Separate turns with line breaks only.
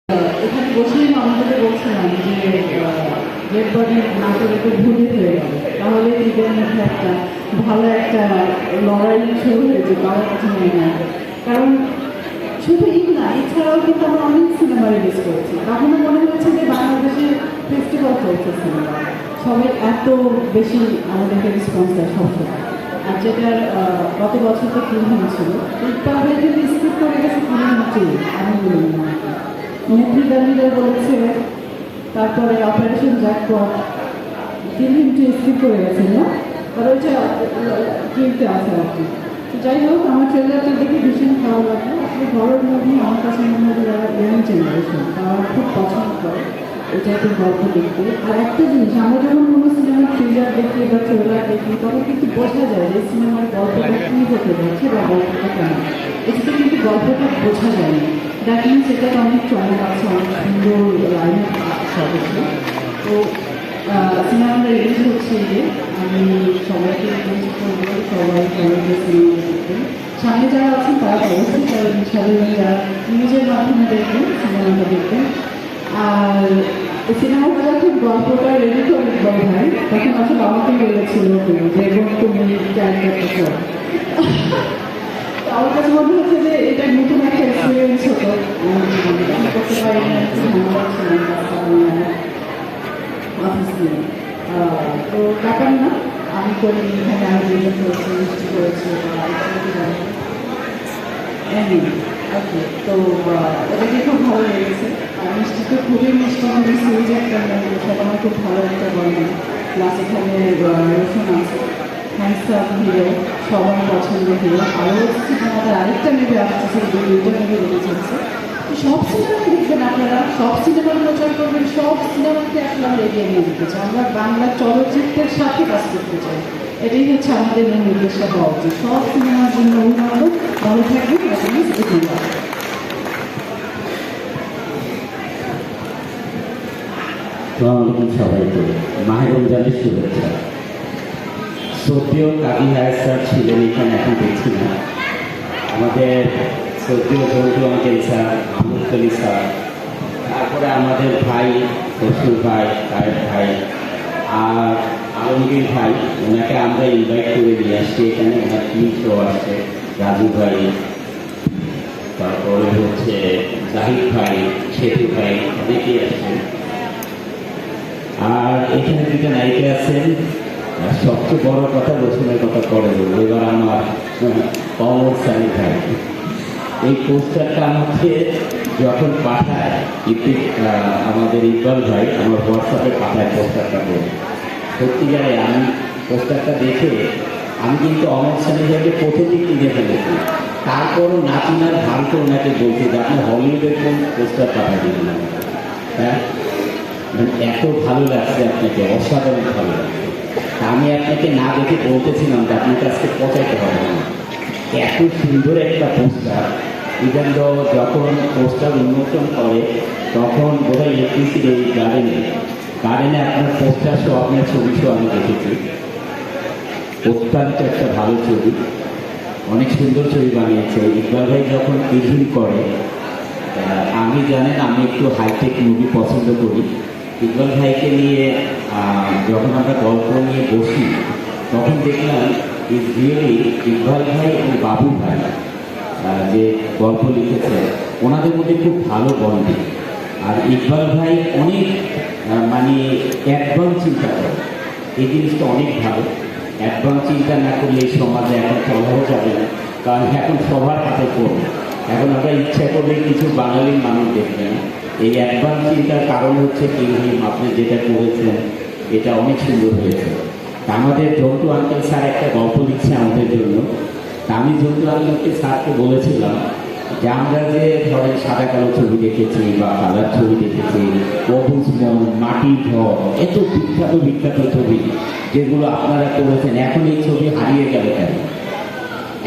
এখানে বসেই আমাদেরকে বলছিলাম যে ডেড বডি না করে একটু ভুলে হয়ে গেল, তাহলে ঈদের মধ্যে একটা ভালো একটা লড়াই শুরু হয়েছে আমার কাছে মনে হয়। কারণ শুধু ঈদ না, এছাড়াও কিন্তু আমরা অনেক সিনেমা রিলিজ করেছি। তখনও মনে হচ্ছে যে বাংলাদেশে ফেস্টিভ্যাল চলছে সিনেমা, সবাই এত বেশি আমাদেরকে রেসপন্স দেয় সবসময়। আর যেটার গত বছর তো ফিল্ম ছিল, তবে কিন্তু স্কিপ করে গেছে ফিল্ম আমি বলি না, নেত্রীদানীরা বলেছে, তারপরে অপারেশন জ্যাকপট কিন্তু স্কিপ করে গেছেন না, আর ওইটা কিনতে আসে আর কি। তো যাই হোক, আমার ট্রেলারটা দেখে ভীষণ ভালো লাগলো। আসলে হরর মুভি আমার কাছে মনে হয় যারা ইয়াং জেনারেশন তারা খুব পছন্দ করে এই টাইপের গল্প দেখতে। আর একটা জিনিস, আমরা যখন কোনো সিনেমার ট্রেলার দেখি বা ট্রেলার দেখি তখন কিন্তু বোঝা যায় যে সিনেমার গল্পটা কী হতে যাচ্ছে বা গল্পটা কেমন। এটাতে কিন্তু গল্পটা বোঝা যায় না। দ্যাট মিনস এটাতে অনেক চমক আছে, অনেক সুন্দর লাইন আছে অবশ্যই। তো সিনেমাটা রিলিজ হচ্ছে যে আমি সবাইকে রিকোয়েস্ট করবো সবাই সবাইকে সিনেমা দেখবেন। সামনে যারা আছেন তারা অবশ্যই তারা ইনশাআল্লাহ যারা নিউজের মাধ্যমে দেখবেন সিনেমাটা দেখবেন। আর সিনেমাটা যখন গল্পটা রেডি করে ইকবাল ভাই, তখন আসলে আমাকে বলেছিল যে এবং তুমি ক্যারেক্টারটা করো। আমার কাছে মনে হচ্ছে যে এটা নতুন একটা এক্সপিরিয়েন্স হতো আমার জীবনে, আমি করতে পারি না, ধন্যবাদ ছিলাম অফিস নিয়ে। তো ব্যাপার না, আমি করি এখানে আয়োজন করেছি, মিষ্টি করেছি ওকে। তো এটাকে খুব ভালো লেগেছে। আর মিষ্টি তো খুবই মিষ্টি, খুবই সুইট একটা সেটা আমার খুব ভালো একটা বর্ণনা। প্লাস এখানে রসুন আছে, হ্যান্ডসাম হিরো, সবার পছন্দ হিরো। আরও সিনেমাতে আরেকটা মেবে আসছে, দুইটা মেবে রিলিজ হচ্ছে। সব সিনেমা দেখবেন আপনারা, সব সিনেমার প্রচার করবেন, সব সিনেমাকে আপনারা এগিয়ে নিয়ে যেতে চাই। আমরা বাংলা চলচ্চিত্রের সাথে কাজ করতে চাই, এটাই হচ্ছে আমাদের মূল উদ্দেশ্যটা হওয়া উচিত। সব সিনেমার জন্য অভিনন্দন, ভালো থাকবেন।
আসসালামু সবাইকে মাহে রমজানের শুভেচ্ছা। শ্রদ্ধেয় কাজী হায়াত স্যার ছিলেন এখানে, এখন দেখছি না। আমাদের শ্রদ্ধেয় Jontu uncle sir, Mahmud Ali sir, তারপরে আমাদের ভাই রসুল ভাই, তায়েব ভাই, আর আলমগীর ভাই, ওনাকে আমরা ইনভাইট করে নিয়ে আসছি এখানে। ওনার টিম শো আসছে, রাজু ভাই, তারপরে হচ্ছে জাহিদ ভাই, শেঠু ভাই, অনেকেই আসছেন। আর এখানে দুটো নায়িকা আছেন। সবচেয়ে বড় কথা, রসুনের কথা পরে বলবো। এবার আমার অমর সানি ভাই, এই পোস্টারটা আমাকে যখন পাঠায় আমাদের ইকবাল ভাই আমার হোয়াটসঅ্যাপে পাঠায় পোস্টারটা বলে, সত্যিকারে আমি পোস্টারটা দেখে আমি কিন্তু অমর সানি ভাইকে প্রথমেই কিনে ফেলেছি। তারপরও নাচিনার ভান করে ওনাকে বলছি যে আপনি হলিউডের কোন পোস্টার পাঠাই দিলেন আমাকে। হ্যাঁ, এত ভালো লাগছে আপনাকে, অসাধারণ ভালো লাগছে। আমি আপনাকে না দেখে বলতেছিলাম যে আপনার কাছে পচাইতে হবে না, এত সুন্দর একটা পোস্টার। ইভেন যখন পোস্টার উন্মোচন করে তখন বোধহয় ইলেকট্রিসিটির এই গার্ডেনে আপনার পোস্টার সহ আপনার ছবি সহ আমি দেখেছি। অত্যন্ত একটা ভালো ছবি, অনেক সুন্দর ছবি বানিয়েছে ইকবাল ভাই। যখন রিভিউ করে, আমি জানেন আমি একটু হাইটেক মুভি পছন্দ করি। ইকবাল ভাইকে নিয়ে যখন আমরা গল্প নিয়ে বসি তখন দেখলাম ইজ রিয়েলি ইকবাল ভাই এবং বাবু ভাই যে গল্প লিখেছে, ওনাদের মধ্যে খুব ভালো বন্ডিং। আর ইকবাল ভাই অনেক মানে অ্যাডভান্স চিন্তা করে, এই জিনিসটা অনেক ভালো। অ্যাডভান্স চিন্তা না করলে এই সমাজে এখন চলাও যাবে না, কারণ এখন সবার হাতে ফোন। এখন আমরা ইচ্ছা করলে কিছু বাঙালির মানুষ দেখবে না। এই অ্যাডভান্স চিন্তার কারণ হচ্ছে কি, আপনি যেটা করেছেন এটা অনেক সুন্দর হয়েছে। আমাদের জন্টু আঙ্কেল স্যার একটা গল্প লিখছে আমাদের জন্য। আমি জন্টু আঙ্কেলকে স্যারকে বলেছিলাম যে আমরা যে ধরেন সাদা কালো ছবি দেখেছি বা কালার ছবি দেখেছি, অবুজ মন, মাটির ঘর, এত বিখ্যাত বিখ্যাত ছবি যেগুলো আপনারা করেছেন, এখন এই ছবি হারিয়ে গেল কেন?